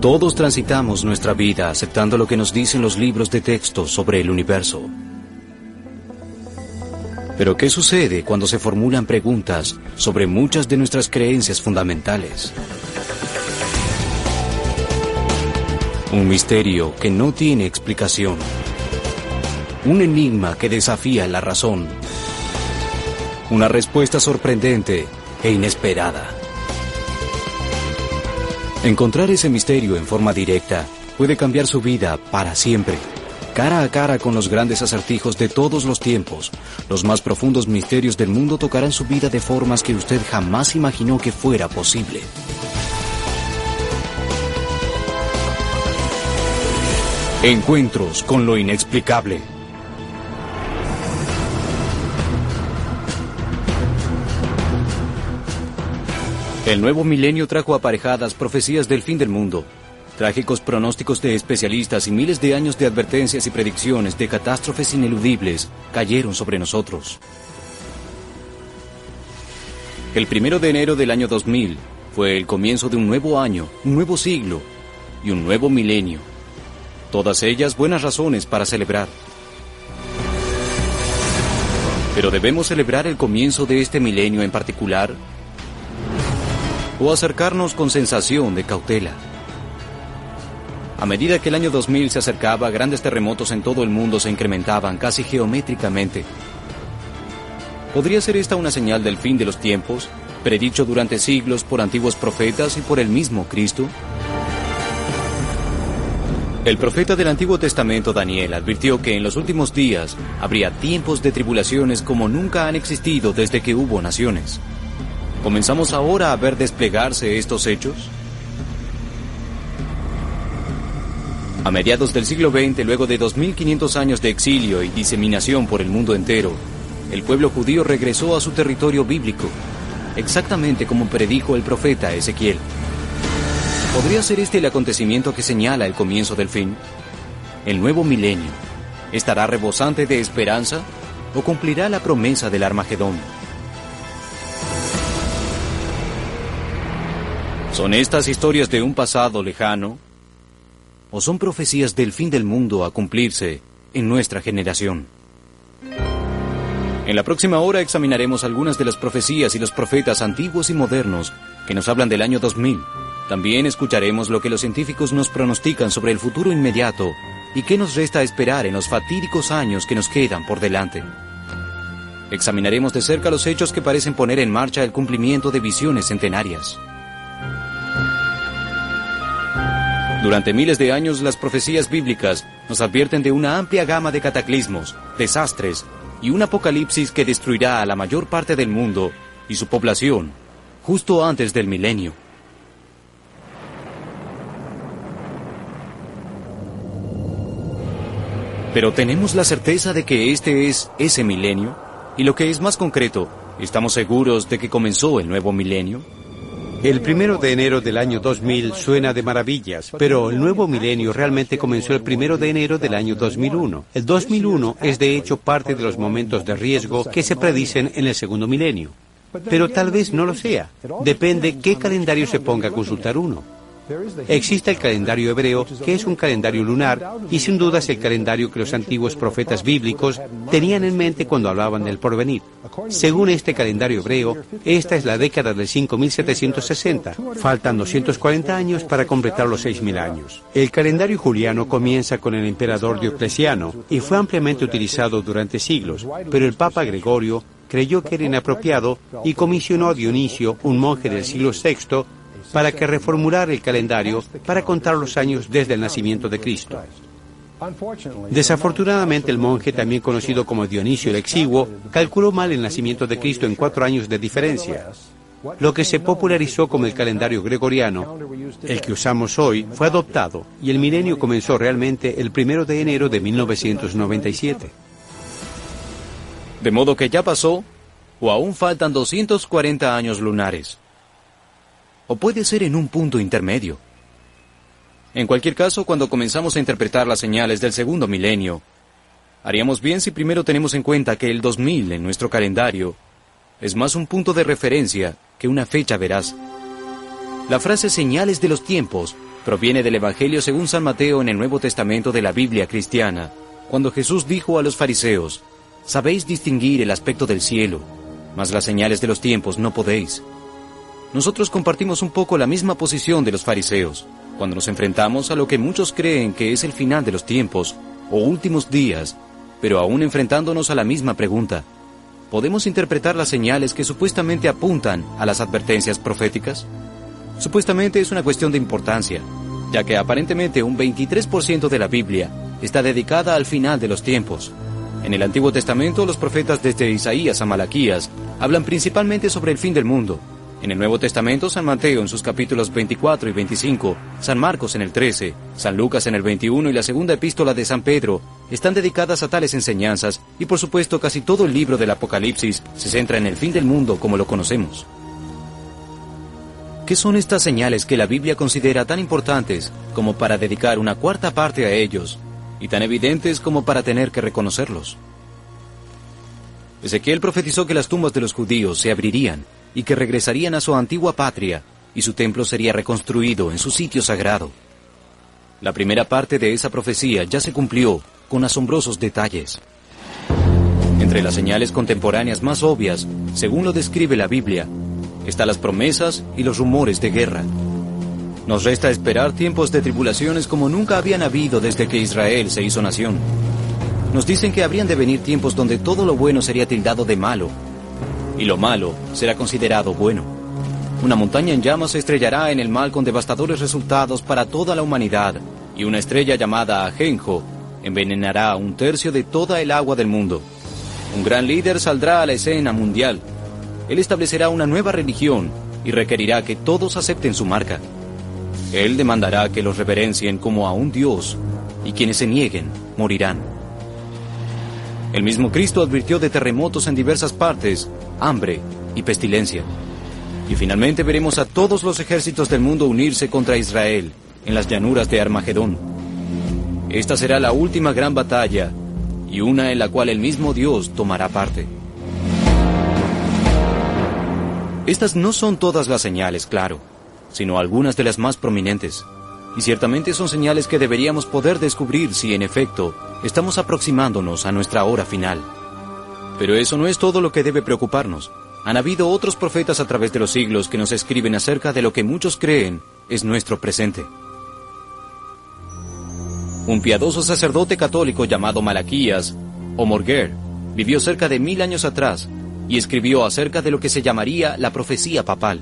Todos transitamos nuestra vida aceptando lo que nos dicen los libros de texto sobre el universo. Pero ¿qué sucede cuando se formulan preguntas sobre muchas de nuestras creencias fundamentales? Un misterio que no tiene explicación. Un enigma que desafía la razón. Una respuesta sorprendente e inesperada. Encontrar ese misterio en forma directa puede cambiar su vida para siempre. Cara a cara con los grandes acertijos de todos los tiempos, los más profundos misterios del mundo tocarán su vida de formas que usted jamás imaginó que fuera posible. Encuentros con lo inexplicable. El nuevo milenio trajo aparejadas profecías del fin del mundo, trágicos pronósticos de especialistas y miles de años de advertencias y predicciones de catástrofes ineludibles cayeron sobre nosotros. El 1 de enero del año 2000 fue el comienzo de un nuevo año, un nuevo siglo y un nuevo milenio. Todas ellas buenas razones para celebrar. Pero ¿debemos celebrar el comienzo de este milenio en particular? ¿O acercarnos con sensación de cautela? A medida que el año 2000 se acercaba, grandes terremotos en todo el mundo se incrementaban casi geométricamente. ¿Podría ser esta una señal del fin de los tiempos, predicho durante siglos por antiguos profetas y por el mismo Cristo? El profeta del Antiguo Testamento, Daniel, advirtió que en los últimos días habría tiempos de tribulaciones como nunca han existido desde que hubo naciones. ¿Comenzamos ahora a ver desplegarse estos hechos? A mediados del siglo XX, luego de 2500 años de exilio y diseminación por el mundo entero, el pueblo judío regresó a su territorio bíblico, exactamente como predijo el profeta Ezequiel. ¿Podría ser este el acontecimiento que señala el comienzo del fin? ¿El nuevo milenio estará rebosante de esperanza o cumplirá la promesa del Armagedón? ¿Son estas historias de un pasado lejano? ¿O son profecías del fin del mundo a cumplirse en nuestra generación? En la próxima hora examinaremos algunas de las profecías y los profetas antiguos y modernos que nos hablan del año 2000. También escucharemos lo que los científicos nos pronostican sobre el futuro inmediato y qué nos resta esperar en los fatídicos años que nos quedan por delante. Examinaremos de cerca los hechos que parecen poner en marcha el cumplimiento de visiones centenarias. Durante miles de años, las profecías bíblicas nos advierten de una amplia gama de cataclismos, desastres y un apocalipsis que destruirá a la mayor parte del mundo y su población justo antes del milenio. Pero ¿tenemos la certeza de que este es ese milenio? Y lo que es más concreto, ¿estamos seguros de que comenzó el nuevo milenio? El 1 de enero del año 2000 suena de maravillas, pero el nuevo milenio realmente comenzó el 1 de enero del año 2001. El 2001 es de hecho parte de los momentos de riesgo que se predicen en el segundo milenio. Pero tal vez no lo sea. Depende qué calendario se ponga a consultar uno. Existe el calendario hebreo, que es un calendario lunar, y sin duda es el calendario que los antiguos profetas bíblicos tenían en mente cuando hablaban del porvenir. Según este calendario hebreo, esta es la década del 5760. Faltan 240 años para completar los 6000 años. El calendario juliano comienza con el emperador Diocleciano y fue ampliamente utilizado durante siglos, pero el Papa Gregorio creyó que era inapropiado y comisionó a Dionisio, un monje del siglo VI, para que reformulara el calendario para contar los años desde el nacimiento de Cristo. Desafortunadamente, el monje, también conocido como Dionisio el Exiguo, calculó mal el nacimiento de Cristo en 4 años de diferencia. Lo que se popularizó como el calendario gregoriano, el que usamos hoy, fue adoptado y el milenio comenzó realmente el 1 de enero de 1997. De modo que ya pasó, o aún faltan 240 años lunares. O puede ser en un punto intermedio. En cualquier caso, cuando comenzamos a interpretar las señales del segundo milenio, haríamos bien si primero tenemos en cuenta que el 2000 en nuestro calendario es más un punto de referencia que una fecha veraz. La frase señales de los tiempos Proviene del Evangelio según San Mateo en el Nuevo Testamento de la Biblia cristiana, cuando Jesús dijo a los fariseos: «Sabéis distinguir el aspecto del cielo, mas las señales de los tiempos no podéis». Nosotros compartimos un poco la misma posición de los fariseos, cuando nos enfrentamos a lo que muchos creen que es el final de los tiempos, o últimos días, pero aún enfrentándonos a la misma pregunta: ¿podemos interpretar las señales que supuestamente apuntan a las advertencias proféticas? Supuestamente es una cuestión de importancia, ya que aparentemente un 23% de la Biblia está dedicada al final de los tiempos. En el Antiguo Testamento, los profetas desde Isaías a Malaquías hablan principalmente sobre el fin del mundo. En el Nuevo Testamento, San Mateo en sus capítulos 24 y 25, San Marcos en el 13, San Lucas en el 21 y la segunda epístola de San Pedro están dedicadas a tales enseñanzas, y por supuesto casi todo el libro del Apocalipsis se centra en el fin del mundo como lo conocemos. ¿Qué son estas señales que la Biblia considera tan importantes como para dedicar una cuarta parte a ellos, y tan evidentes como para tener que reconocerlos? Ezequiel profetizó que las tumbas de los judíos se abrirían y que regresarían a su antigua patria, y su templo sería reconstruido en su sitio sagrado. La primera parte de esa profecía ya se cumplió con asombrosos detalles. Entre las señales contemporáneas más obvias, según lo describe la Biblia, están las promesas y los rumores de guerra. Nos resta esperar tiempos de tribulaciones como nunca habían habido desde que Israel se hizo nación. Nos dicen que habrían de venir tiempos donde todo lo bueno sería tildado de malo, y lo malo será considerado bueno. Una montaña en llamas se estrellará en el mar con devastadores resultados para toda la humanidad, y una estrella llamada Ajenjo envenenará un tercio de toda el agua del mundo. Un gran líder saldrá a la escena mundial. Él establecerá una nueva religión y requerirá que todos acepten su marca. Él demandará que los reverencien como a un dios, y quienes se nieguen morirán. El mismo Cristo advirtió de terremotos en diversas partes, hambre y pestilencia. Y finalmente veremos a todos los ejércitos del mundo unirse contra Israel en las llanuras de Armagedón. Esta será la última gran batalla, y una en la cual el mismo Dios tomará parte. Estas no son todas las señales, claro, sino algunas de las más prominentes. Y ciertamente son señales que deberíamos poder descubrir si, en efecto, estamos aproximándonos a nuestra hora final. Pero eso no es todo lo que debe preocuparnos. Han habido otros profetas a través de los siglos que nos escriben acerca de lo que muchos creen es nuestro presente. Un piadoso sacerdote católico llamado Malaquías, o Morguer, vivió cerca de 1000 años atrás y escribió acerca de lo que se llamaría la profecía papal.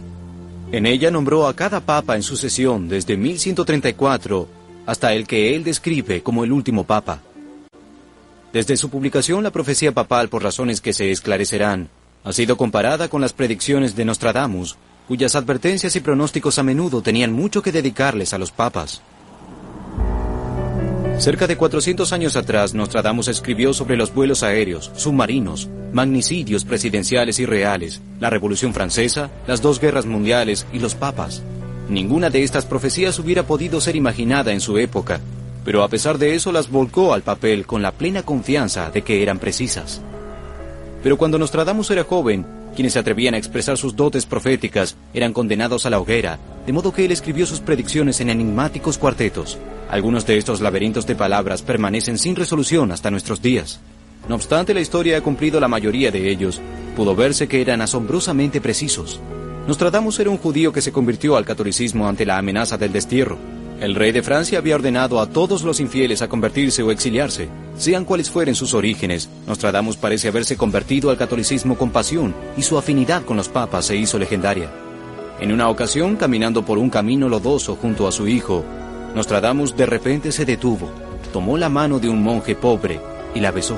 En ella nombró a cada papa en sucesión desde 1134 hasta el que él describe como el último papa. Desde su publicación, la profecía papal, por razones que se esclarecerán, ha sido comparada con las predicciones de Nostradamus, cuyas advertencias y pronósticos a menudo tenían mucho que dedicarles a los papas. Cerca de 400 años atrás, Nostradamus escribió sobre los vuelos aéreos, submarinos, magnicidios presidenciales y reales, la Revolución Francesa, las 2 guerras mundiales y los papas. Ninguna de estas profecías hubiera podido ser imaginada en su época, pero a pesar de eso las volcó al papel con la plena confianza de que eran precisas. Pero cuando Nostradamus era joven, quienes se atrevían a expresar sus dotes proféticas eran condenados a la hoguera, de modo que él escribió sus predicciones en enigmáticos cuartetos. Algunos de estos laberintos de palabras permanecen sin resolución hasta nuestros días. No obstante, la historia ha cumplido la mayoría de ellos. Pudo verse que eran asombrosamente precisos. Nostradamus era un judío que se convirtió al catolicismo ante la amenaza del destierro. El rey de Francia había ordenado a todos los infieles a convertirse o exiliarse. Sean cuales fueren sus orígenes, Nostradamus parece haberse convertido al catolicismo con pasión, y su afinidad con los papas se hizo legendaria. En una ocasión, caminando por un camino lodoso junto a su hijo, Nostradamus de repente se detuvo, tomó la mano de un monje pobre y la besó.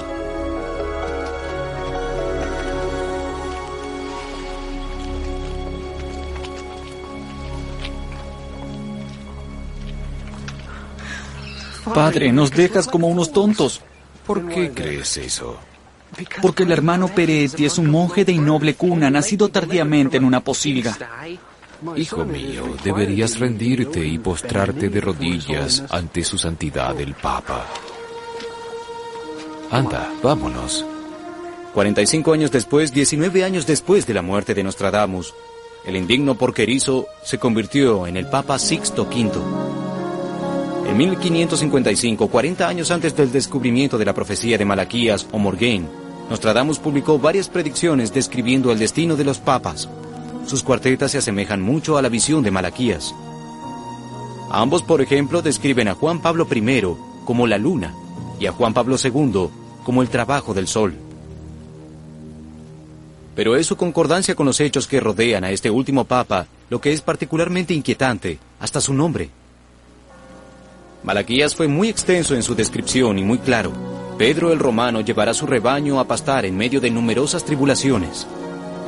Padre, nos dejas como unos tontos. ¿Por qué crees eso? Porque el hermano Peretti es un monje de innoble cuna, nacido tardíamente en una posilga. Hijo mío, deberías rendirte y postrarte de rodillas ante su santidad el Papa. Anda, vámonos. 45 años después, 19 años después de la muerte de Nostradamus, el indigno porquerizo se convirtió en el Papa Sixto V. En 1555, 40 años antes del descubrimiento de la profecía de Malaquías o Morgaine, Nostradamus publicó varias predicciones describiendo el destino de los papas. Sus cuartetas se asemejan mucho a la visión de Malaquías. Ambos, por ejemplo, describen a Juan Pablo I como la luna y a Juan Pablo II como el trabajo del sol. Pero es su concordancia con los hechos que rodean a este último papa lo que es particularmente inquietante, hasta su nombre. Malaquías fue muy extenso en su descripción y muy claro. Pedro el Romano llevará su rebaño a pastar en medio de numerosas tribulaciones.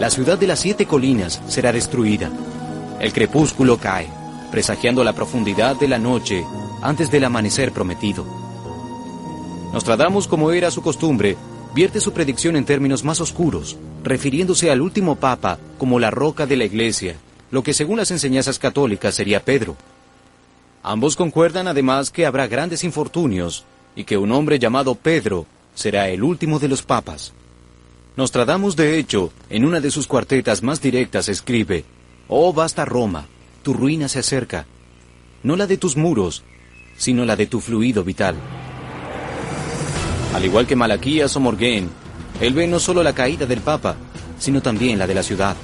La ciudad de las 7 colinas será destruida. El crepúsculo cae, presagiando la profundidad de la noche antes del amanecer prometido. Nostradamus, como era su costumbre, vierte su predicción en términos más oscuros, refiriéndose al último papa como la roca de la iglesia, lo que según las enseñanzas católicas sería Pedro. Ambos concuerdan además que habrá grandes infortunios y que un hombre llamado Pedro será el último de los papas. Nostradamus, de hecho, en una de sus cuartetas más directas escribe: «Oh vasta Roma, tu ruina se acerca, no la de tus muros, sino la de tu fluido vital». Al igual que Malaquías o Morgaine, él ve no solo la caída del Papa, sino también la de la ciudad.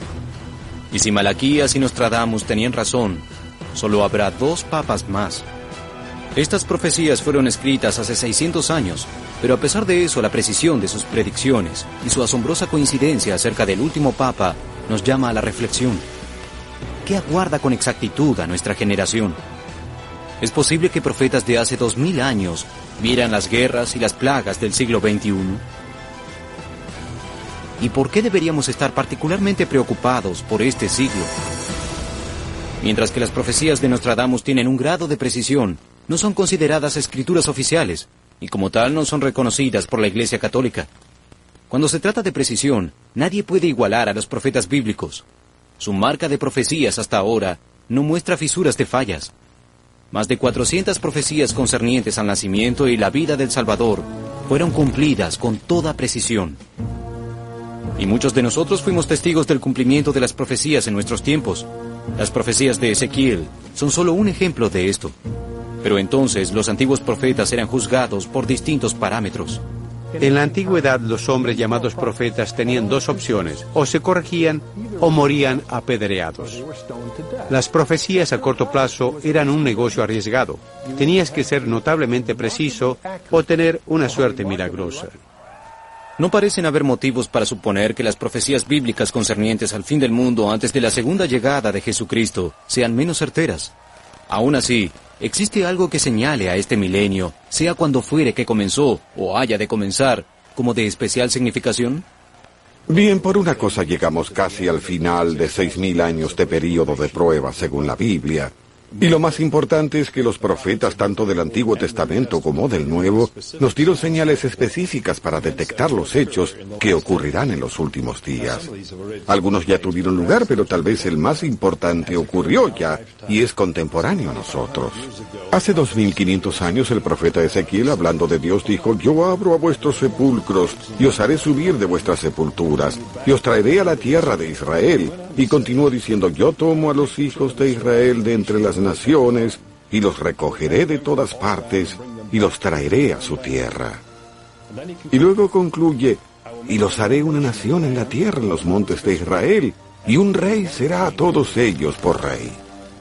Y si Malaquías y Nostradamus tenían razón, solo habrá 2 papas más. Estas profecías fueron escritas hace 600 años, pero a pesar de eso la precisión de sus predicciones y su asombrosa coincidencia acerca del último papa nos llama a la reflexión. ¿Qué aguarda con exactitud a nuestra generación? ¿Es posible que profetas de hace 2000 años vieran las guerras y las plagas del siglo XXI? ¿Y por qué deberíamos estar particularmente preocupados por este siglo? Mientras que las profecías de Nostradamus tienen un grado de precisión, no son consideradas escrituras oficiales, y como tal no son reconocidas por la Iglesia Católica. Cuando se trata de precisión, nadie puede igualar a los profetas bíblicos. Su marca de profecías hasta ahora no muestra fisuras de fallas. Más de 400 profecías concernientes al nacimiento y la vida del Salvador fueron cumplidas con toda precisión. Y muchos de nosotros fuimos testigos del cumplimiento de las profecías en nuestros tiempos. Las profecías de Ezequiel son solo un ejemplo de esto. Pero entonces los antiguos profetas eran juzgados por distintos parámetros. En la antigüedad los hombres llamados profetas tenían 2 opciones: o se corregían o morían apedreados. Las profecías a corto plazo eran un negocio arriesgado. Tenías que ser notablemente preciso o tener una suerte milagrosa. No parecen haber motivos para suponer que las profecías bíblicas concernientes al fin del mundo antes de la segunda llegada de Jesucristo sean menos certeras. Aún así, ¿existe algo que señale a este milenio, sea cuando fuere que comenzó o haya de comenzar, como de especial significación? Bien, por una cosa llegamos casi al final de 6000 años de período de prueba según la Biblia. Y lo más importante es que los profetas, tanto del Antiguo Testamento como del Nuevo, nos dieron señales específicas para detectar los hechos que ocurrirán en los últimos días. Algunos ya tuvieron lugar, pero tal vez el más importante ocurrió ya y es contemporáneo a nosotros. Hace 2500 años el profeta Ezequiel, hablando de Dios, dijo: «Yo abro a vuestros sepulcros y os haré subir de vuestras sepulturas y os traeré a la tierra de Israel». Y continuó diciendo: «Yo tomo a los hijos de Israel de entre las naciones y los recogeré de todas partes y los traeré a su tierra». Y luego concluye: «Y los haré una nación en la tierra, en los montes de Israel, y un rey será a todos ellos por rey».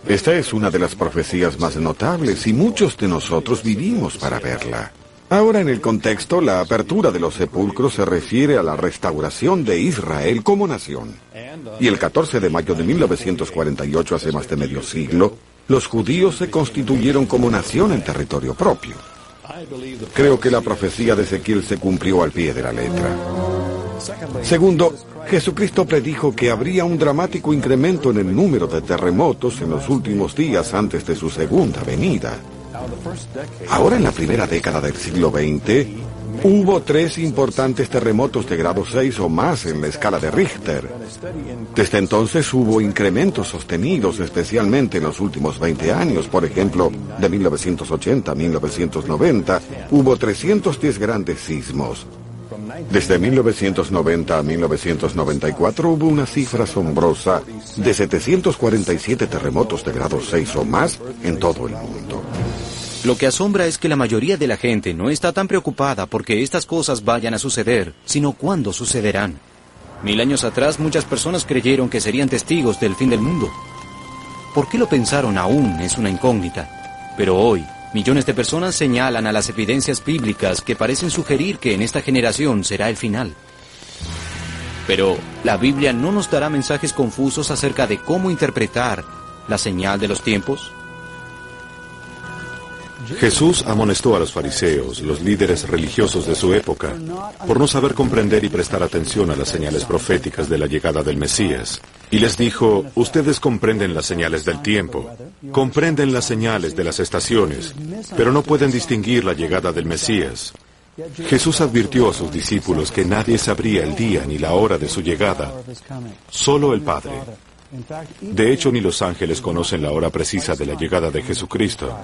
Esta es una de las profecías más notables y muchos de nosotros vivimos para verla. Ahora, en el contexto, la apertura de los sepulcros se refiere a la restauración de Israel como nación. Y el 14 de mayo de 1948, hace más de medio siglo, los judíos se constituyeron como nación en territorio propio. Creo que la profecía de Ezequiel se cumplió al pie de la letra. Segundo, Jesucristo predijo que habría un dramático incremento en el número de terremotos en los últimos días antes de su segunda venida. Ahora, en la primera década del siglo XX, hubo 3 importantes terremotos de grado 6 o más en la escala de Richter. Desde entonces hubo incrementos sostenidos, especialmente en los últimos 20 años. Por ejemplo, de 1980 a 1990, hubo 310 grandes sismos. Desde 1990 a 1994 hubo una cifra asombrosa de 747 terremotos de grado 6 o más en todo el mundo. Lo que asombra es que la mayoría de la gente no está tan preocupada porque estas cosas vayan a suceder, sino cuándo sucederán. 1000 años atrás muchas personas creyeron que serían testigos del fin del mundo. ¿Por qué lo pensaron aún es una incógnita? Pero hoy, millones de personas señalan a las evidencias bíblicas que parecen sugerir que en esta generación será el final. Pero la Biblia no nos dará mensajes confusos acerca de cómo interpretar la señal de los tiempos. Jesús amonestó a los fariseos, los líderes religiosos de su época, por no saber comprender y prestar atención a las señales proféticas de la llegada del Mesías. Y les dijo, ustedes comprenden las señales del tiempo, comprenden las señales de las estaciones, pero no pueden distinguir la llegada del Mesías. Jesús advirtió a sus discípulos que nadie sabría el día ni la hora de su llegada, solo el Padre. De hecho, ni los ángeles conocen la hora precisa de la llegada de Jesucristo.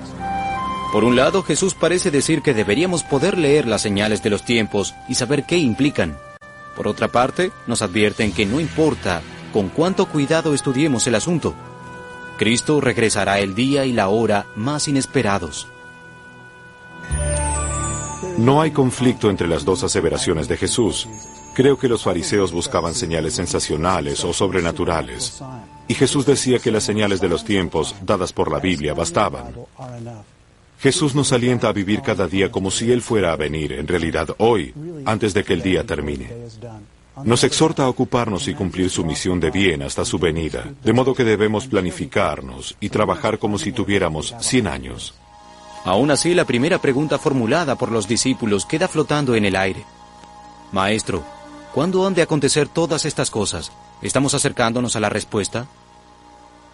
Por un lado, Jesús parece decir que deberíamos poder leer las señales de los tiempos y saber qué implican. Por otra parte, nos advierten que no importa con cuánto cuidado estudiemos el asunto, Cristo regresará el día y la hora más inesperados. No hay conflicto entre las dos aseveraciones de Jesús. Creo que los fariseos buscaban señales sensacionales o sobrenaturales, y Jesús decía que las señales de los tiempos, dadas por la Biblia, bastaban. Jesús nos alienta a vivir cada día como si Él fuera a venir, en realidad hoy, antes de que el día termine. Nos exhorta a ocuparnos y cumplir su misión de bien hasta su venida, de modo que debemos planificarnos y trabajar como si tuviéramos 100 años. Aún así, la primera pregunta formulada por los discípulos queda flotando en el aire. Maestro, ¿cuándo han de acontecer todas estas cosas? ¿Estamos acercándonos a la respuesta?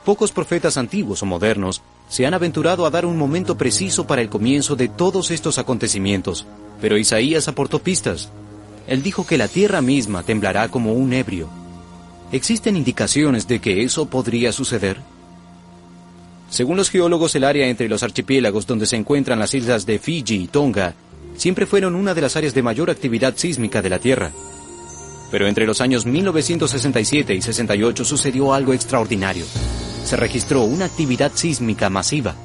Pocos profetas antiguos o modernos se han aventurado a dar un momento preciso para el comienzo de todos estos acontecimientos, pero Isaías aportó pistas. Él dijo que la tierra misma temblará como un ebrio. ¿Existen indicaciones de que eso podría suceder? Según los geólogos, el área entre los archipiélagos donde se encuentran las islas de Fiji y Tonga siempre fueron una de las áreas de mayor actividad sísmica de la Tierra. Pero entre los años 1967 y 68 sucedió algo extraordinario. Se registró una actividad sísmica masiva.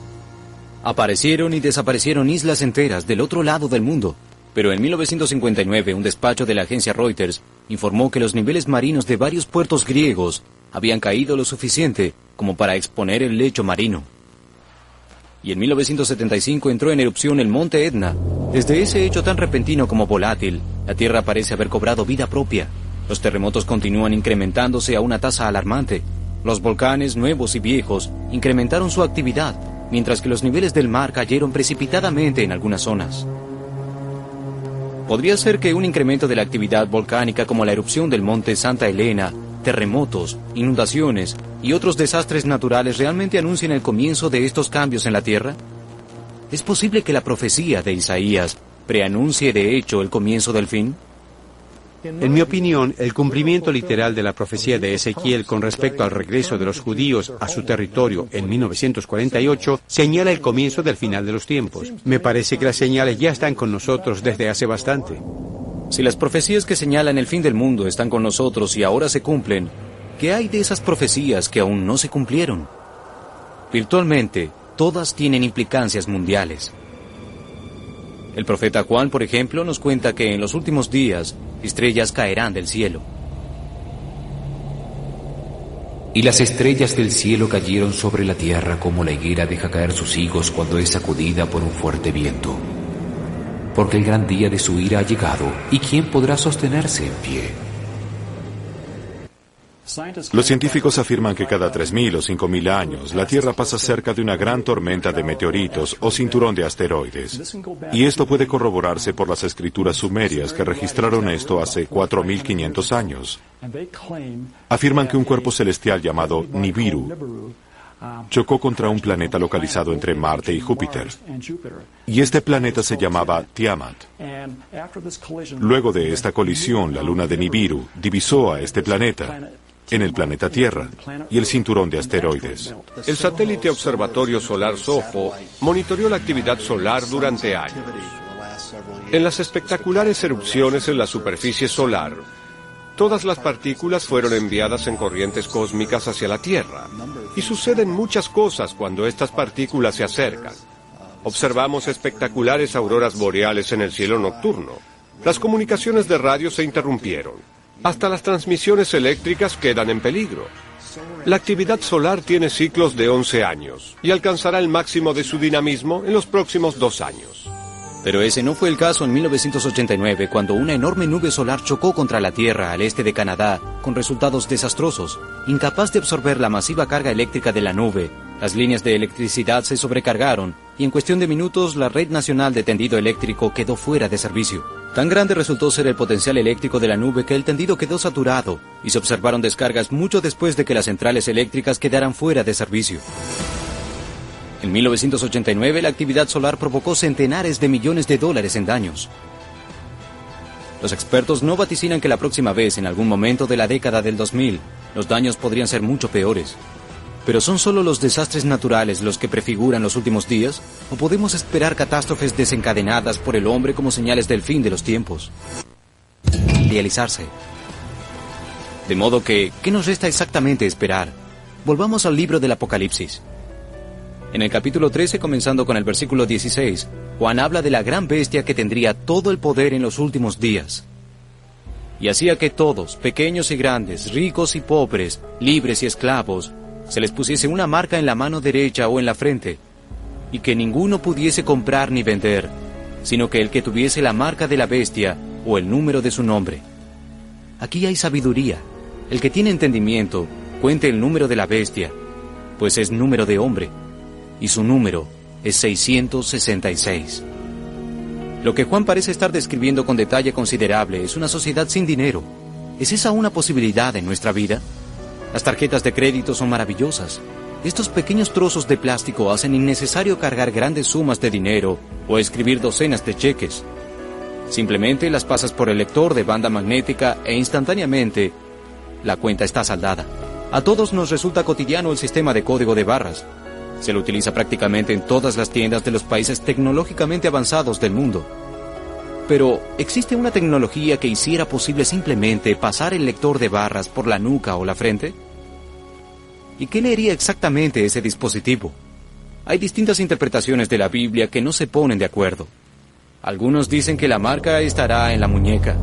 Aparecieron y desaparecieron islas enteras del otro lado del mundo. Pero en 1959, un despacho de la agencia Reuters informó que los niveles marinos de varios puertos griegos habían caído lo suficiente como para exponer el lecho marino. Y en 1975 entró en erupción el monte Etna. Desde ese hecho tan repentino como volátil, la Tierra parece haber cobrado vida propia. Los terremotos continúan incrementándose a una tasa alarmante. Los volcanes, nuevos y viejos, incrementaron su actividad, mientras que los niveles del mar cayeron precipitadamente en algunas zonas. Podría ser que un incremento de la actividad volcánica como la erupción del monte Santa Elena, terremotos, inundaciones y otros desastres naturales realmente anuncien el comienzo de estos cambios en la Tierra. ¿Es posible que la profecía de Isaías preanuncie de hecho el comienzo del fin? En mi opinión, el cumplimiento literal de la profecía de Ezequiel con respecto al regreso de los judíos a su territorio en 1948 señala el comienzo del final de los tiempos. Me parece que las señales ya están con nosotros desde hace bastante. Si las profecías que señalan el fin del mundo están con nosotros y ahora se cumplen, ¿qué hay de esas profecías que aún no se cumplieron? Virtualmente, todas tienen implicancias mundiales. El profeta Juan, por ejemplo, nos cuenta que en los últimos días, estrellas caerán del cielo. Y las estrellas del cielo cayeron sobre la tierra como la higuera deja caer sus higos cuando es sacudida por un fuerte viento. Porque el gran día de su ira ha llegado, ¿y quién podrá sostenerse en pie? Los científicos afirman que cada 3.000 o 5.000 años la Tierra pasa cerca de una gran tormenta de meteoritos o cinturón de asteroides. Y esto puede corroborarse por las escrituras sumerias que registraron esto hace 4.500 años. Afirman que un cuerpo celestial llamado Nibiru chocó contra un planeta localizado entre Marte y Júpiter. Y este planeta se llamaba Tiamat. Luego de esta colisión, la luna de Nibiru divisó a este planeta en el planeta Tierra y el cinturón de asteroides. El satélite observatorio solar SOFO monitoreó la actividad solar durante años. En las espectaculares erupciones en la superficie solar, todas las partículas fueron enviadas en corrientes cósmicas hacia la Tierra, y suceden muchas cosas cuando estas partículas se acercan. Observamos espectaculares auroras boreales en el cielo nocturno. Las comunicaciones de radio se interrumpieron. Hasta las transmisiones eléctricas quedan en peligro. La actividad solar tiene ciclos de 11 años y alcanzará el máximo de su dinamismo en los próximos 2 años. Pero ese no fue el caso en 1989, cuando una enorme nube solar chocó contra la Tierra al este de Canadá, con resultados desastrosos. Incapaz de absorber la masiva carga eléctrica de la nube, las líneas de electricidad se sobrecargaron y en cuestión de minutos la red nacional de tendido eléctrico quedó fuera de servicio. Tan grande resultó ser el potencial eléctrico de la nube que el tendido quedó saturado y se observaron descargas mucho después de que las centrales eléctricas quedaran fuera de servicio. En 1989 la actividad solar provocó centenares de millones de dólares en daños. Los expertos no vaticinan que la próxima vez, en algún momento de la década del 2000, los daños podrían ser mucho peores. ¿Pero son solo los desastres naturales los que prefiguran los últimos días? ¿O podemos esperar catástrofes desencadenadas por el hombre como señales del fin de los tiempos? Realizarse. De modo que, ¿qué nos resta exactamente esperar? Volvamos al libro del Apocalipsis. En el capítulo 13, comenzando con el versículo 16, Juan habla de la gran bestia que tendría todo el poder en los últimos días. Y hacía que todos, pequeños y grandes, ricos y pobres, libres y esclavos, se les pusiese una marca en la mano derecha o en la frente, y que ninguno pudiese comprar ni vender, sino que el que tuviese la marca de la bestia o el número de su nombre. Aquí hay sabiduría. El que tiene entendimiento, cuente el número de la bestia, pues es número de hombre, y su número es 666. Lo que Juan parece estar describiendo con detalle considerable es una sociedad sin dinero. ¿Es esa una posibilidad en nuestra vida? Las tarjetas de crédito son maravillosas. Estos pequeños trozos de plástico hacen innecesario cargar grandes sumas de dinero o escribir docenas de cheques. Simplemente las pasas por el lector de banda magnética e instantáneamente la cuenta está saldada. A todos nos resulta cotidiano el sistema de código de barras. Se lo utiliza prácticamente en todas las tiendas de los países tecnológicamente avanzados del mundo. Pero, ¿existe una tecnología que hiciera posible simplemente pasar el lector de barras por la nuca o la frente? ¿Y qué leería exactamente ese dispositivo? Hay distintas interpretaciones de la Biblia que no se ponen de acuerdo. Algunos dicen que la marca estará en la muñeca.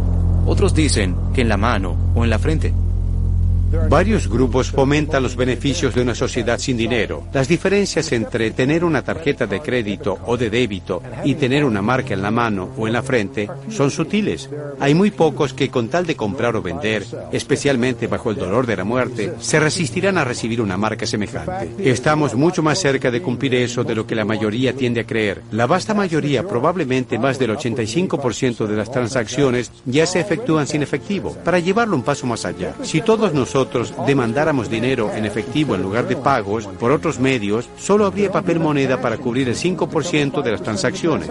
Otros dicen que en la mano o en la frente. Varios grupos fomentan los beneficios de una sociedad sin dinero. Las diferencias entre tener una tarjeta de crédito o de débito y tener una marca en la mano o en la frente son sutiles. Hay muy pocos que con tal de comprar o vender, especialmente bajo el dolor de la muerte, se resistirán a recibir una marca semejante. Estamos mucho más cerca de cumplir eso de lo que la mayoría tiende a creer. La vasta mayoría, probablemente más del 85% de las transacciones, ya se efectúan sin efectivo. Para llevarlo un paso más allá, si todos nosotros demandáramos dinero en efectivo en lugar de pagos por otros medios, solo habría papel moneda para cubrir el 5% de las transacciones.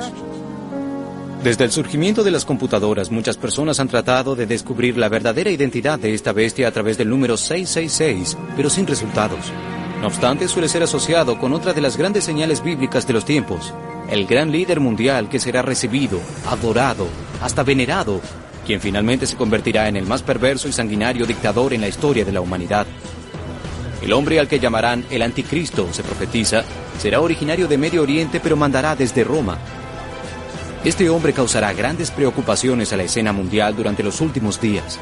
Desde el surgimiento de las computadoras, muchas personas han tratado de descubrir la verdadera identidad de esta bestia a través del número 666, pero sin resultados. No obstante, suele ser asociado con otra de las grandes señales bíblicas de los tiempos, el gran líder mundial que será recibido, adorado, hasta venerado, quien finalmente se convertirá en el más perverso y sanguinario dictador en la historia de la humanidad. El hombre al que llamarán el Anticristo, se profetiza, será originario de Medio Oriente pero mandará desde Roma. Este hombre causará grandes preocupaciones a la escena mundial durante los últimos días.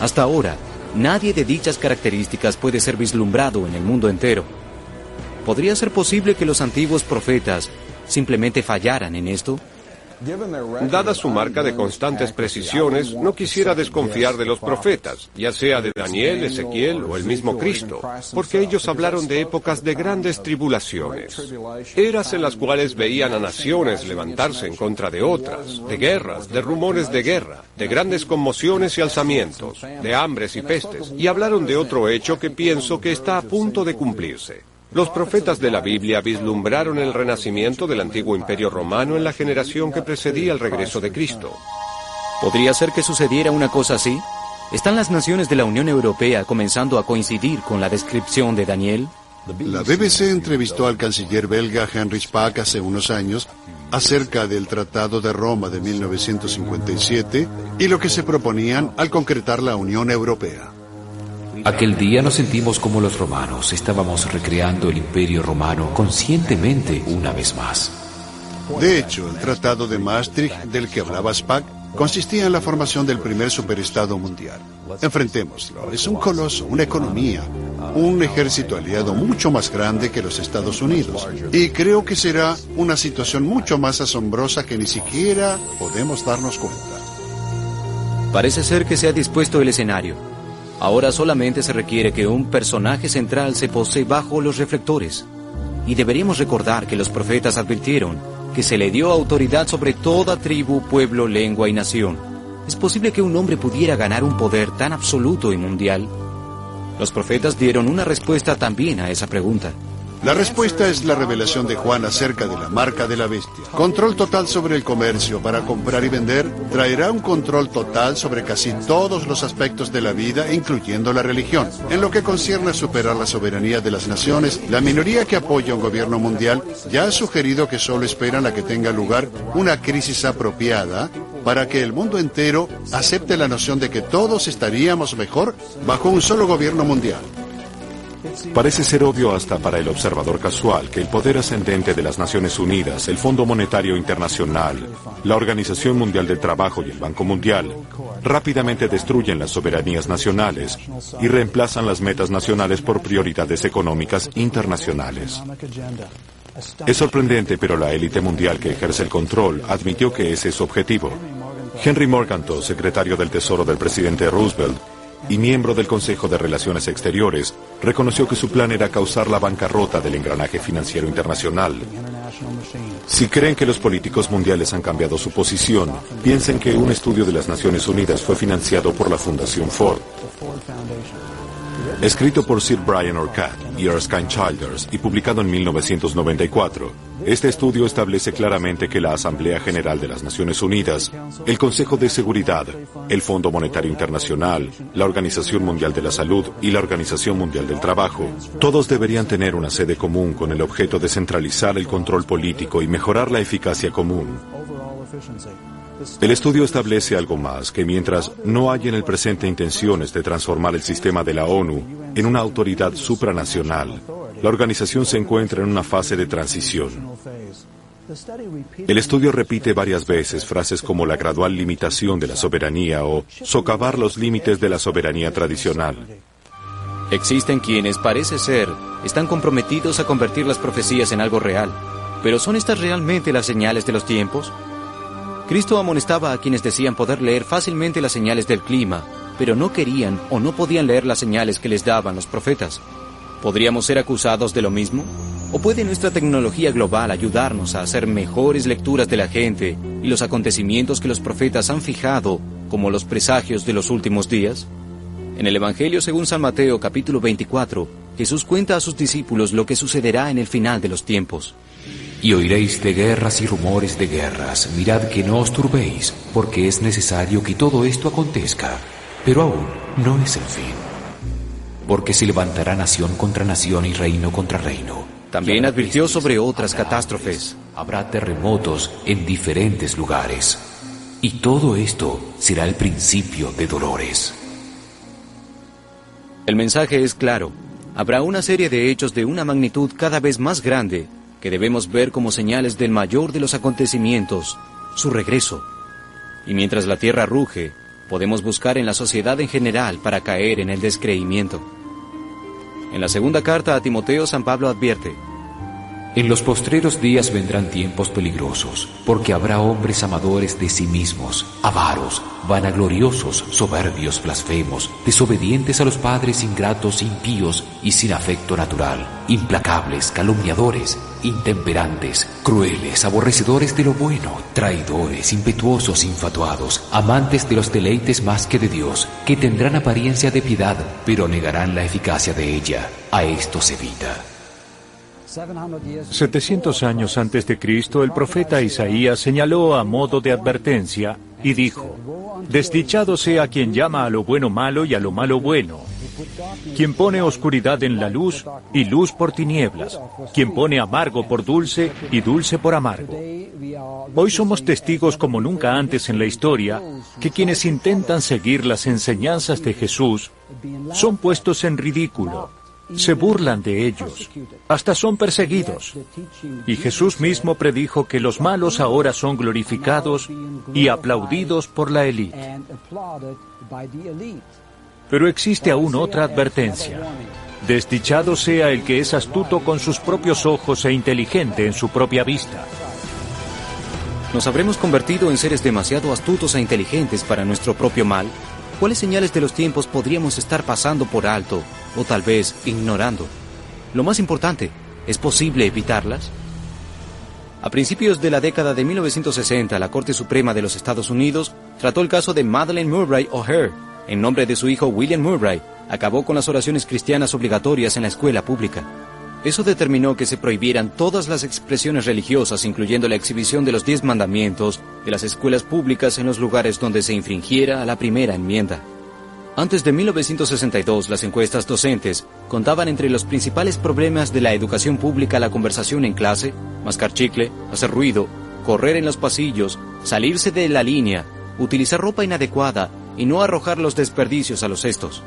Hasta ahora, nadie de dichas características puede ser vislumbrado en el mundo entero. ¿Podría ser posible que los antiguos profetas simplemente fallaran en esto? Dada su marca de constantes precisiones, no quisiera desconfiar de los profetas, ya sea de Daniel, Ezequiel o el mismo Cristo, porque ellos hablaron de épocas de grandes tribulaciones, eras en las cuales veían a naciones levantarse en contra de otras, de guerras, de rumores de guerra, de grandes conmociones y alzamientos, de hambres y pestes, y hablaron de otro hecho que pienso que está a punto de cumplirse. Los profetas de la Biblia vislumbraron el renacimiento del antiguo imperio romano en la generación que precedía el regreso de Cristo. ¿Podría ser que sucediera una cosa así? ¿Están las naciones de la Unión Europea comenzando a coincidir con la descripción de Daniel? La BBC entrevistó al canciller belga Heinrich Spaak hace unos años acerca del Tratado de Roma de 1957 y lo que se proponían al concretar la Unión Europea. Aquel día nos sentimos como los romanos. Estábamos recreando el Imperio Romano conscientemente una vez más. De hecho, el Tratado de Maastricht, del que hablaba Spaak, consistía en la formación del primer superestado mundial. Enfrentémoslo. Es un coloso, una economía, un ejército aliado mucho más grande que los Estados Unidos. Y creo que será una situación mucho más asombrosa que ni siquiera podemos darnos cuenta. Parece ser que se ha dispuesto el escenario. Ahora solamente se requiere que un personaje central se posee bajo los reflectores. Y deberíamos recordar que los profetas advirtieron que se le dio autoridad sobre toda tribu, pueblo, lengua y nación. ¿Es posible que un hombre pudiera ganar un poder tan absoluto y mundial? Los profetas dieron una respuesta también a esa pregunta. La respuesta es la revelación de Juan acerca de la marca de la bestia. Control total sobre el comercio para comprar y vender traerá un control total sobre casi todos los aspectos de la vida, incluyendo la religión. En lo que concierne a superar la soberanía de las naciones, la minoría que apoya un gobierno mundial ya ha sugerido que solo esperan a que tenga lugar una crisis apropiada para que el mundo entero acepte la noción de que todos estaríamos mejor bajo un solo gobierno mundial. Parece ser obvio hasta para el observador casual que el poder ascendente de las Naciones Unidas, el Fondo Monetario Internacional, la Organización Mundial del Trabajo y el Banco Mundial rápidamente destruyen las soberanías nacionales y reemplazan las metas nacionales por prioridades económicas internacionales. Es sorprendente, pero la élite mundial que ejerce el control admitió que ese es su objetivo. Henry Morgenthau, secretario del Tesoro del presidente Roosevelt y miembro del Consejo de Relaciones Exteriores, reconoció que su plan era causar la bancarrota del engranaje financiero internacional. Si creen que los políticos mundiales han cambiado su posición, piensen que un estudio de las Naciones Unidas fue financiado por la Fundación Ford. Escrito por Sir Brian Orcutt y Erskine Childers y publicado en 1994, este estudio establece claramente que la Asamblea General de las Naciones Unidas, el Consejo de Seguridad, el Fondo Monetario Internacional, la Organización Mundial de la Salud y la Organización Mundial del Trabajo, todos deberían tener una sede común con el objeto de centralizar el control político y mejorar la eficacia común. El estudio establece algo más, que mientras no hay en el presente intenciones de transformar el sistema de la ONU en una autoridad supranacional, la organización se encuentra en una fase de transición. El estudio repite varias veces frases como la gradual limitación de la soberanía o socavar los límites de la soberanía tradicional. Existen quienes, parece ser, están comprometidos a convertir las profecías en algo real. ¿Pero son estas realmente las señales de los tiempos? Cristo amonestaba a quienes decían poder leer fácilmente las señales del clima, pero no querían o no podían leer las señales que les daban los profetas. ¿Podríamos ser acusados de lo mismo? ¿O puede nuestra tecnología global ayudarnos a hacer mejores lecturas de la gente y los acontecimientos que los profetas han fijado como los presagios de los últimos días? En el Evangelio según San Mateo, capítulo 24, Jesús cuenta a sus discípulos lo que sucederá en el final de los tiempos. Y oiréis de guerras y rumores de guerras. Mirad que no os turbéis, porque es necesario que todo esto acontezca, pero aún no es el fin. Porque se levantará nación contra nación y reino contra reino. También advirtió sobre otras catástrofes. Habrá terremotos en diferentes lugares. Y todo esto será el principio de dolores. El mensaje es claro. Habrá una serie de hechos de una magnitud cada vez más grande que debemos ver como señales del mayor de los acontecimientos, su regreso. Y mientras la tierra ruge, podemos buscar en la sociedad en general para caer en el descreimiento. En la segunda carta a Timoteo, San Pablo advierte: En los postreros días vendrán tiempos peligrosos, porque habrá hombres amadores de sí mismos, avaros, vanagloriosos, soberbios, blasfemos, desobedientes a los padres, ingratos, impíos y sin afecto natural, implacables, calumniadores, intemperantes, crueles, aborrecedores de lo bueno, traidores, impetuosos, infatuados, amantes de los deleites más que de Dios, que tendrán apariencia de piedad, pero negarán la eficacia de ella. A estos evita. 700 años antes de Cristo, el profeta Isaías señaló a modo de advertencia y dijo: Desdichado sea quien llama a lo bueno malo y a lo malo bueno, quien pone oscuridad en la luz y luz por tinieblas, quien pone amargo por dulce y dulce por amargo. Hoy somos testigos como nunca antes en la historia que quienes intentan seguir las enseñanzas de Jesús son puestos en ridículo, se burlan de ellos, hasta son perseguidos. Y Jesús mismo predijo que los malos ahora son glorificados y aplaudidos por la élite. Pero existe aún otra advertencia. Desdichado sea el que es astuto con sus propios ojos e inteligente en su propia vista. ¿Nos habremos convertido en seres demasiado astutos e inteligentes para nuestro propio mal? ¿Cuáles señales de los tiempos podríamos estar pasando por alto o tal vez ignorando? Lo más importante, ¿es posible evitarlas? A principios de la década de 1960, la Corte Suprema de los Estados Unidos trató el caso de Madeleine Murray O'Hair. En nombre de su hijo William Murray, acabó con las oraciones cristianas obligatorias en la escuela pública. Eso determinó que se prohibieran todas las expresiones religiosas, incluyendo la exhibición de los 10 mandamientos de las escuelas públicas en los lugares donde se infringiera a la primera enmienda. Antes de 1962, las encuestas docentes contaban entre los principales problemas de la educación pública la conversación en clase, mascar chicle, hacer ruido, correr en los pasillos, salirse de la línea, utilizar ropa inadecuada y no arrojar los desperdicios a los cestos.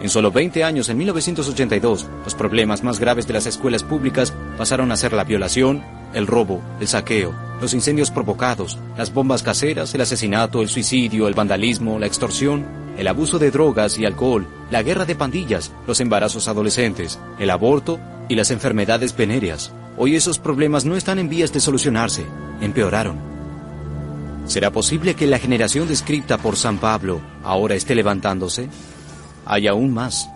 En solo 20 años, en 1982, los problemas más graves de las escuelas públicas pasaron a ser la violación, el robo, el saqueo, los incendios provocados, las bombas caseras, el asesinato, el suicidio, el vandalismo, la extorsión, el abuso de drogas y alcohol, la guerra de pandillas, los embarazos adolescentes, el aborto y las enfermedades venéreas. Hoy esos problemas no están en vías de solucionarse, empeoraron. ¿Será posible que la generación descrita por San Pablo ahora esté levantándose? Hay aún más.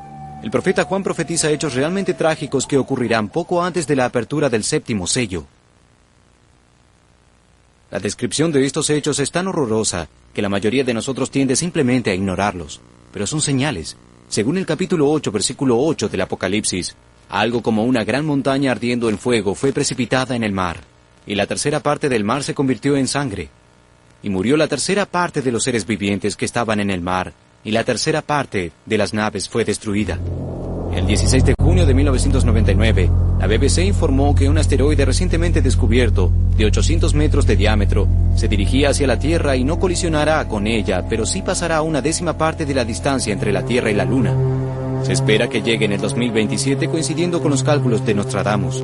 El profeta Juan profetiza hechos realmente trágicos que ocurrirán poco antes de la apertura del 7º sello. La descripción de estos hechos es tan horrorosa que la mayoría de nosotros tiende simplemente a ignorarlos, pero son señales. Según el capítulo 8, versículo 8 del Apocalipsis, algo como una gran montaña ardiendo en fuego fue precipitada en el mar, y la tercera parte del mar se convirtió en sangre, y murió la tercera parte de los seres vivientes que estaban en el mar, y la tercera parte de las naves fue destruida. El 16 de junio de 1999, la BBC informó que un asteroide recientemente descubierto, de 800 metros de diámetro, se dirigía hacia la Tierra y no colisionará con ella, pero sí pasará a una 10ª parte de la distancia entre la Tierra y la Luna. Se espera que llegue en el 2027 coincidiendo con los cálculos de Nostradamus.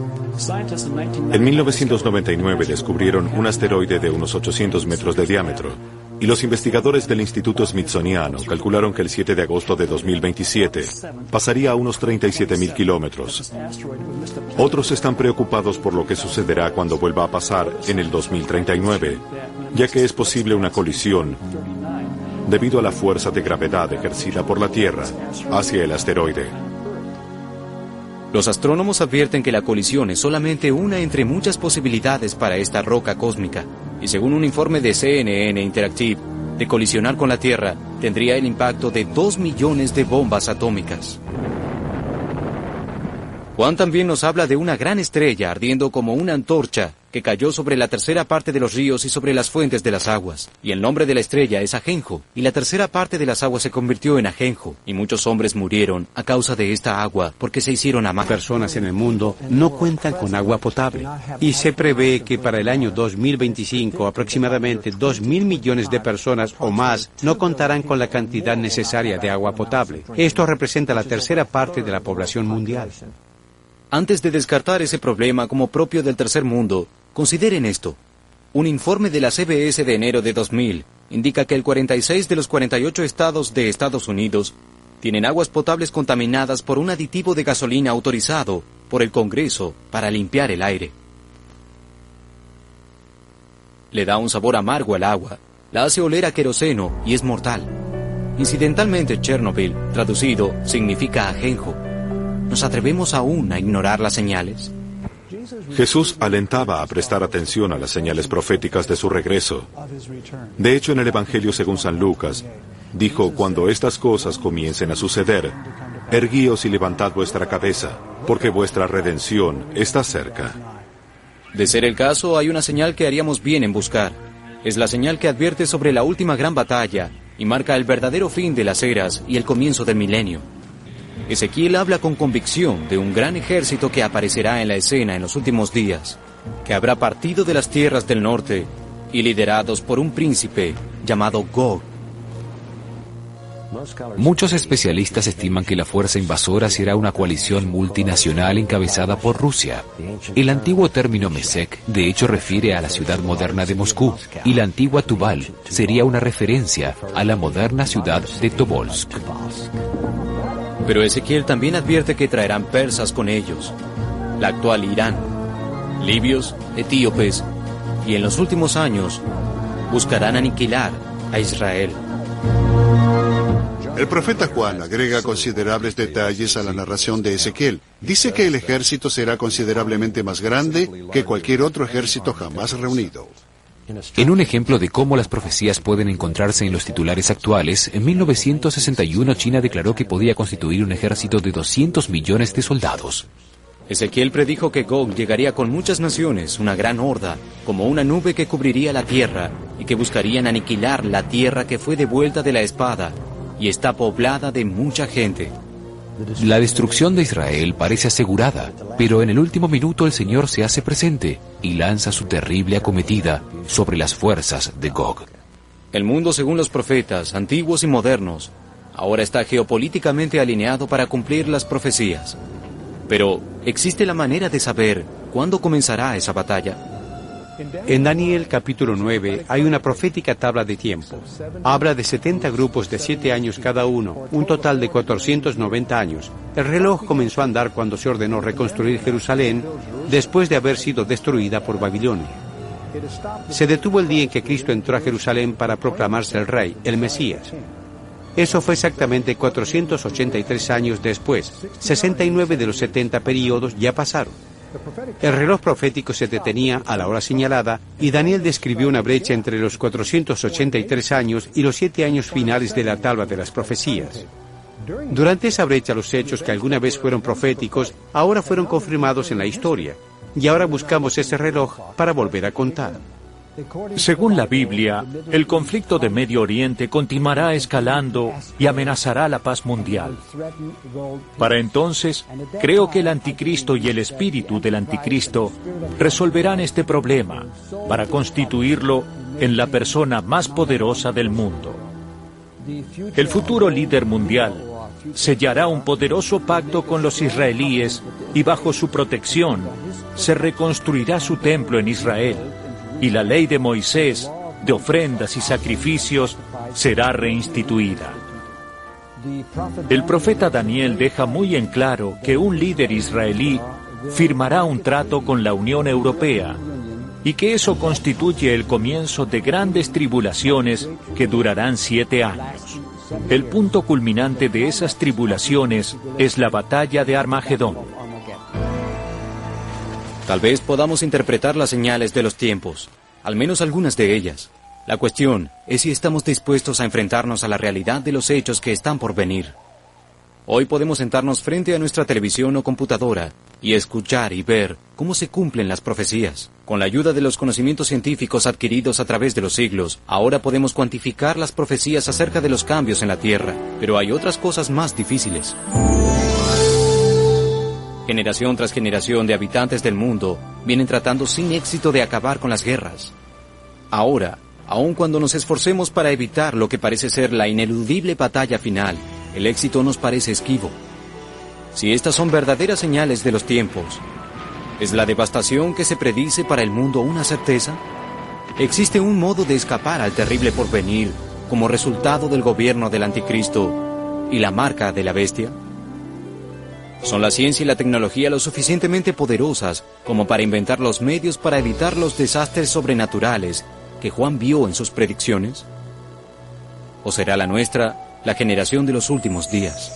En 1999 descubrieron un asteroide de unos 800 metros de diámetro. Y los investigadores del Instituto Smithsoniano calcularon que el 7 de agosto de 2027 pasaría a unos 37.000 kilómetros. Otros están preocupados por lo que sucederá cuando vuelva a pasar en el 2039, ya que es posible una colisión debido a la fuerza de gravedad ejercida por la Tierra hacia el asteroide. Los astrónomos advierten que la colisión es solamente una entre muchas posibilidades para esta roca cósmica, y según un informe de CNN Interactive, de colisionar con la Tierra, tendría el impacto de 2 millones de bombas atómicas. Juan también nos habla de una gran estrella ardiendo como una antorcha que cayó sobre la tercera parte de los ríos y sobre las fuentes de las aguas. Y el nombre de la estrella es Ajenjo, y la tercera parte de las aguas se convirtió en Ajenjo, y muchos hombres murieron a causa de esta agua porque se hicieron amargas. Personas en el mundo no cuentan con agua potable, y se prevé que para el año 2025 aproximadamente 2.000 millones de personas o más no contarán con la cantidad necesaria de agua potable. Esto representa la tercera parte de la población mundial. Antes de descartar ese problema como propio del tercer mundo, consideren esto. Un informe de la CBS de enero de 2000 indica que el 46 de los 48 estados de Estados Unidos tienen aguas potables contaminadas por un aditivo de gasolina autorizado por el Congreso para limpiar el aire. Le da un sabor amargo al agua, la hace oler a queroseno y es mortal. Incidentalmente, Chernobyl, traducido, significa ajenjo. ¿Nos atrevemos aún a ignorar las señales? Jesús alentaba a prestar atención a las señales proféticas de su regreso. De hecho, en el Evangelio según San Lucas, dijo, cuando estas cosas comiencen a suceder, erguíos y levantad vuestra cabeza, porque vuestra redención está cerca. De ser el caso, hay una señal que haríamos bien en buscar. Es la señal que advierte sobre la última gran batalla y marca el verdadero fin de las eras y el comienzo del milenio. Ezequiel habla con convicción de un gran ejército que aparecerá en la escena en los últimos días, que habrá partido de las tierras del norte y liderados por un príncipe llamado Gog. Muchos especialistas estiman que la fuerza invasora será una coalición multinacional encabezada por Rusia. El antiguo término Mesec, de hecho, refiere a la ciudad moderna de Moscú, y la antigua Tubal sería una referencia a la moderna ciudad de Tobolsk. Pero Ezequiel también advierte que traerán persas con ellos, la actual Irán, libios, etíopes, y en los últimos años buscarán aniquilar a Israel. El profeta Juan agrega considerables detalles a la narración de Ezequiel. Dice que el ejército será considerablemente más grande que cualquier otro ejército jamás reunido. En un ejemplo de cómo las profecías pueden encontrarse en los titulares actuales, en 1961 China declaró que podía constituir un ejército de 200 millones de soldados. Ezequiel predijo que Gog llegaría con muchas naciones, una gran horda, como una nube que cubriría la tierra, y que buscarían aniquilar la tierra que fue devuelta de la espada, y está poblada de mucha gente. La destrucción de Israel parece asegurada, pero en el último minuto el Señor se hace presente y lanza su terrible acometida sobre las fuerzas de Gog. El mundo, según los profetas, antiguos y modernos, ahora está geopolíticamente alineado para cumplir las profecías. Pero, ¿existe la manera de saber cuándo comenzará esa batalla? En Daniel capítulo 9 hay una profética tabla de tiempo. Habla de 70 grupos de 7 años cada uno, un total de 490 años. El reloj comenzó a andar cuando se ordenó reconstruir Jerusalén después de haber sido destruida por Babilonia. Se detuvo el día en que Cristo entró a Jerusalén para proclamarse el Rey, el Mesías. Eso fue exactamente 483 años después. 69 de los 70 periodos ya pasaron. El reloj profético se detenía a la hora señalada y Daniel describió una brecha entre los 483 años y los 7 años finales de la tabla de las profecías. Durante esa brecha los hechos que alguna vez fueron proféticos ahora fueron confirmados en la historia y ahora buscamos ese reloj para volver a contar. Según la Biblia, el conflicto de Medio Oriente continuará escalando y amenazará la paz mundial. Para entonces, creo que el anticristo y el espíritu del anticristo resolverán este problema para constituirlo en la persona más poderosa del mundo. El futuro líder mundial sellará un poderoso pacto con los israelíes y bajo su protección se reconstruirá su templo en Israel. Y la ley de Moisés, de ofrendas y sacrificios, será reinstituida. El profeta Daniel deja muy en claro que un líder israelí firmará un trato con la Unión Europea y que eso constituye el comienzo de grandes tribulaciones que durarán 7 años. El punto culminante de esas tribulaciones es la batalla de Armagedón. Tal vez podamos interpretar las señales de los tiempos, al menos algunas de ellas. La cuestión es si estamos dispuestos a enfrentarnos a la realidad de los hechos que están por venir. Hoy podemos sentarnos frente a nuestra televisión o computadora y escuchar y ver cómo se cumplen las profecías. Con la ayuda de los conocimientos científicos adquiridos a través de los siglos, ahora podemos cuantificar las profecías acerca de los cambios en la Tierra, pero hay otras cosas más difíciles. Generación tras generación de habitantes del mundo vienen tratando sin éxito de acabar con las guerras. Ahora, aun cuando nos esforcemos para evitar lo que parece ser la ineludible batalla final, el éxito nos parece esquivo. Si estas son verdaderas señales de los tiempos, ¿es la devastación que se predice para el mundo una certeza? ¿Existe un modo de escapar al terrible porvenir como resultado del gobierno del anticristo y la marca de la bestia? ¿Son la ciencia y la tecnología lo suficientemente poderosas como para inventar los medios para evitar los desastres sobrenaturales que Juan vio en sus predicciones? ¿O será la nuestra la generación de los últimos días?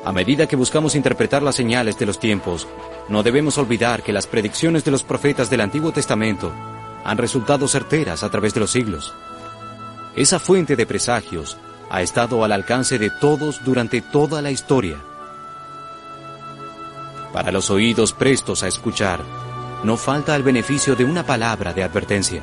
A medida que buscamos interpretar las señales de los tiempos, no debemos olvidar que las predicciones de los profetas del Antiguo Testamento han resultado certeras a través de los siglos. Esa fuente de presagios ha estado al alcance de todos durante toda la historia. Para los oídos prestos a escuchar, no falta el beneficio de una palabra de advertencia.